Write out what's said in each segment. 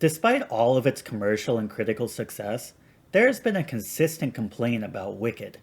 Despite all of its commercial and critical success, there has been a consistent complaint about Wicked.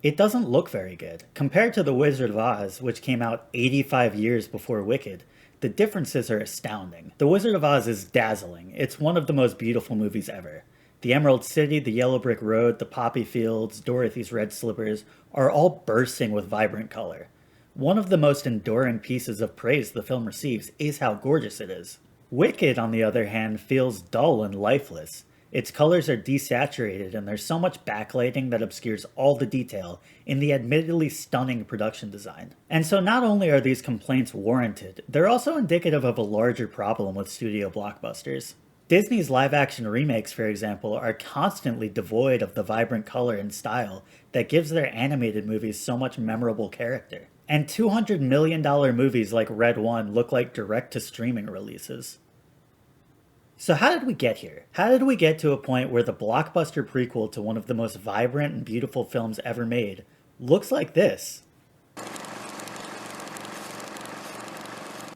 It doesn't look very good. Compared to The Wizard of Oz, which came out 85 years before Wicked, the differences are astounding. The Wizard of Oz is dazzling. It's one of the most beautiful movies ever. The Emerald City, the Yellow Brick Road, the poppy fields, Dorothy's red slippers are all bursting with vibrant color. One of the most enduring pieces of praise the film receives is how gorgeous it is. Wicked, on the other hand, feels dull and lifeless. Its colors are desaturated and there's so much backlighting that obscures all the detail in the admittedly stunning production design. And so not only are these complaints warranted, they're also indicative of a larger problem with studio blockbusters. Disney's live-action remakes, for example, are constantly devoid of the vibrant color and style that gives their animated movies so much memorable character. And $200 million movies like Red One look like direct-to-streaming releases. So how did we get here? How did we get to a point where the blockbuster prequel to one of the most vibrant and beautiful films ever made looks like this?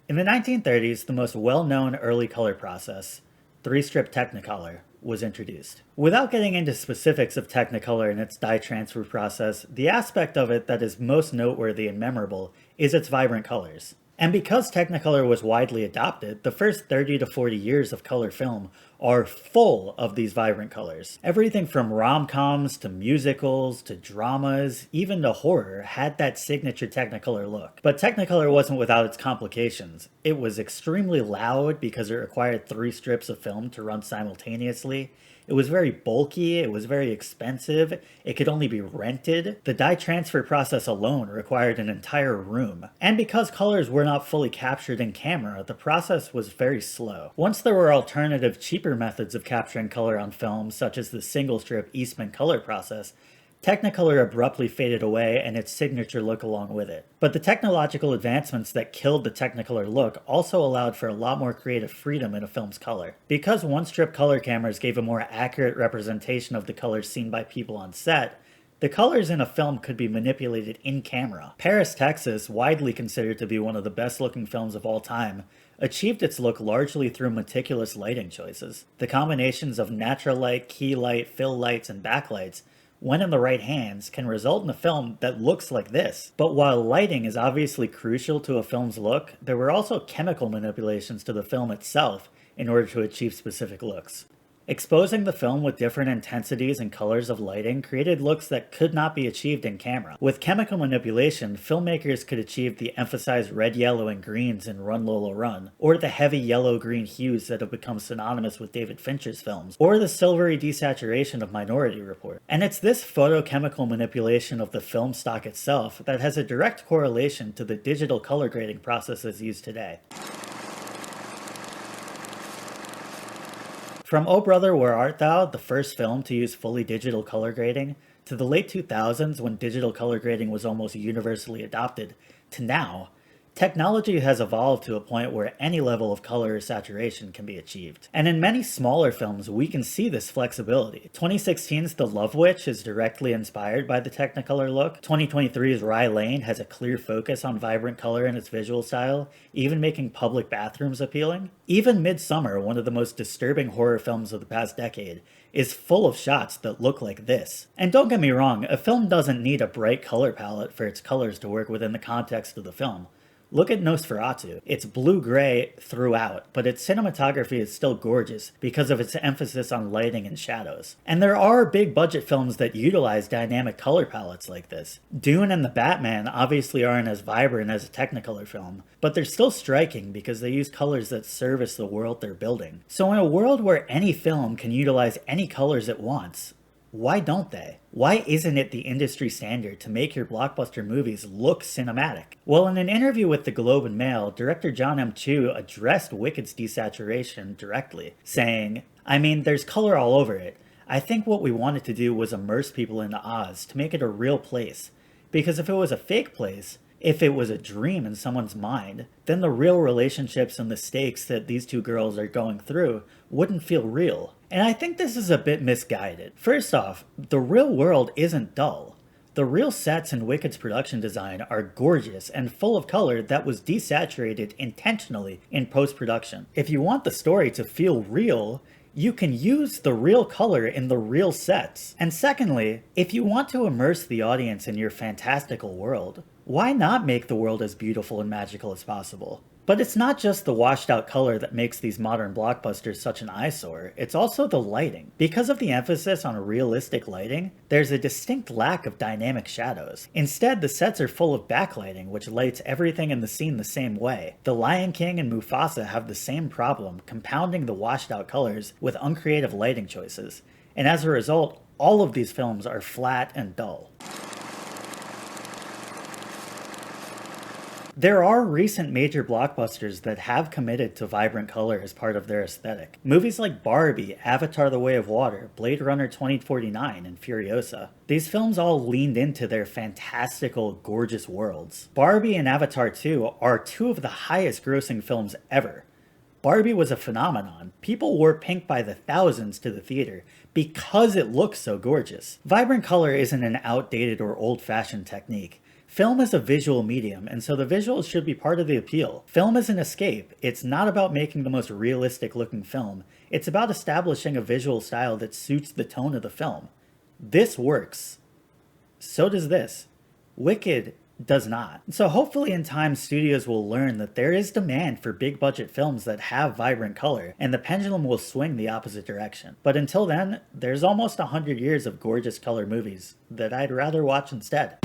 In the 1930s, the most well-known early color process, three-strip Technicolor, was introduced. Without getting into specifics of Technicolor and its dye transfer process, the aspect of it that is most noteworthy and memorable is its vibrant colors. And because Technicolor was widely adopted, the first 30 to 40 years of color film are full of these vibrant colors. Everything from rom-coms to musicals to dramas, even to horror, had that signature Technicolor look. But Technicolor wasn't without its complications. It was extremely loud because it required 3 strips of film to run simultaneously. It was very bulky, it was very expensive, it could only be rented. The dye transfer process alone required an entire room. And because colors were not fully captured in camera, the process was very slow. Once there were alternative, cheaper methods of capturing color on film, such as the single-strip Eastman color process, Technicolor abruptly faded away and its signature look along with it. But the technological advancements that killed the Technicolor look also allowed for a lot more creative freedom in a film's color. Because one-strip color cameras gave a more accurate representation of the colors seen by people on set, the colors in a film could be manipulated in camera. Paris, Texas, widely considered to be one of the best looking films of all time, achieved its look largely through meticulous lighting choices. The combinations of natural light, key light, fill lights, and backlights, when in the right hands, can result in a film that looks like this. But while lighting is obviously crucial to a film's look, there were also chemical manipulations to the film itself in order to achieve specific looks. Exposing the film with different intensities and colors of lighting created looks that could not be achieved in camera. With chemical manipulation, filmmakers could achieve the emphasized red, yellow, and greens in Run Lola Run, or the heavy yellow-green hues that have become synonymous with David Fincher's films, or the silvery desaturation of Minority Report. And it's this photochemical manipulation of the film stock itself that has a direct correlation to the digital color grading processes used today. From Oh Brother, Where Art Thou, the first film to use fully digital color grading, to the late 2000s when digital color grading was almost universally adopted, to now, technology has evolved to a point where any level of color or saturation can be achieved. And in many smaller films, we can see this flexibility. 2016's The Love Witch is directly inspired by the Technicolor look. 2023's Rye Lane has a clear focus on vibrant color in its visual style, even making public bathrooms appealing. Even Midsummer, one of the most disturbing horror films of the past decade, is full of shots that look like this. And don't get me wrong, a film doesn't need a bright color palette for its colors to work within the context of the film. Look at Nosferatu. It's blue-gray throughout, but its cinematography is still gorgeous because of its emphasis on lighting and shadows. And there are big-budget films that utilize dynamic color palettes like this. Dune and The Batman obviously aren't as vibrant as a Technicolor film, but they're still striking because they use colors that service the world they're building. So in a world where any film can utilize any colors it wants, why don't they? Why isn't it the industry standard to make your blockbuster movies look cinematic? Well, in an interview with the Globe and Mail, director John M. Chu addressed Wicked's desaturation directly, saying, "I mean, there's color all over it. I think what we wanted to do was immerse people into Oz to make it a real place. Because if it was a fake place, if it was a dream in someone's mind, then the real relationships and the stakes that these two girls are going through wouldn't feel real." And I think this is a bit misguided. First off, the real world isn't dull. The real sets in Wicked's production design are gorgeous and full of color that was desaturated intentionally in post-production. If you want the story to feel real, you can use the real color in the real sets. And secondly, if you want to immerse the audience in your fantastical world, why not make the world as beautiful and magical as possible? But it's not just the washed out color that makes these modern blockbusters such an eyesore, it's also the lighting. Because of the emphasis on realistic lighting, there's a distinct lack of dynamic shadows. Instead, the sets are full of backlighting, which lights everything in the scene the same way. The Lion King and Mufasa have the same problem, compounding the washed out colors with uncreative lighting choices. And as a result, all of these films are flat and dull. There are recent major blockbusters that have committed to vibrant color as part of their aesthetic. Movies like Barbie, Avatar: The Way of Water, Blade Runner 2049, and Furiosa. These films all leaned into their fantastical, gorgeous worlds. Barbie and Avatar 2 are two of the highest grossing films ever. Barbie was a phenomenon. People wore pink by the thousands to the theater because it looks so gorgeous. Vibrant color isn't an outdated or old-fashioned technique. Film is a visual medium, and so the visuals should be part of the appeal. Film is an escape. It's not about making the most realistic looking film. It's about establishing a visual style that suits the tone of the film. This works. So does this. Wicked does not. So hopefully in time studios will learn that there is demand for big budget films that have vibrant color, and the pendulum will swing the opposite direction. But until then, there's almost 100 years of gorgeous color movies that I'd rather watch instead.